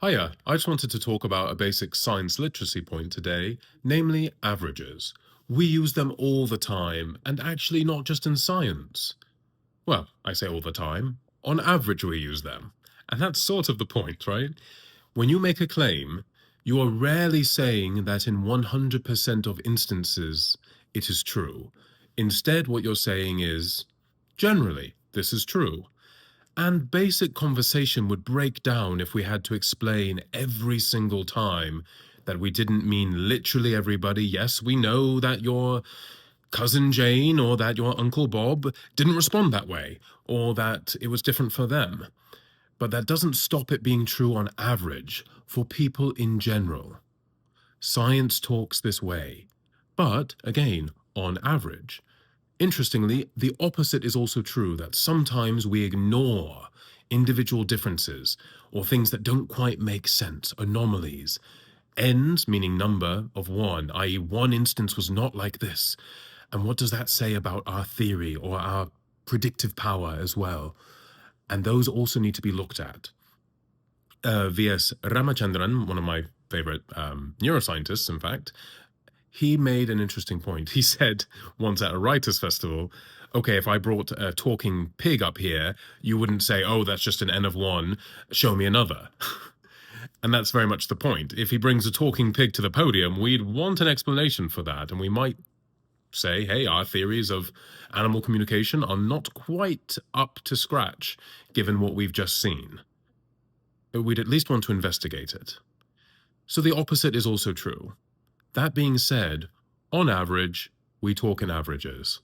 Hiya, I just wanted to talk about a basic science literacy point today, namely averages. We use them all the time, and actually not just in science. Well, I say all the time. On average, we use them. And that's sort of the point, right? When you make a claim, you are rarely saying that in 100% of instances it is true. Instead, what you're saying is, generally, this is true. And basic conversation would break down if we had to explain every single time that we didn't mean literally everybody. Yes, we know that your cousin Jane or that your Uncle Bob didn't respond that way, or that it was different for them. But that doesn't stop it being true on average for people in general. Science talks this way. But again, on average. Interestingly, the opposite is also true, that sometimes we ignore individual differences or things that don't quite make sense, anomalies. N's, meaning number of one, i.e., one instance was not like this. And what does that say about our theory or our predictive power as well? And those also need to be looked at. V.S. Ramachandran, one of my favorite neuroscientists, in fact, he made an interesting point. He said once at a writers' festival, okay, if I brought a talking pig up here, you wouldn't say, oh, that's just an N of one, show me another. And that's very much the point. If he brings a talking pig to the podium, we'd want an explanation for that. And we might say, hey, our theories of animal communication are not quite up to scratch, given what we've just seen. But we'd at least want to investigate it. So the opposite is also true. That being said, on average, we talk in averages.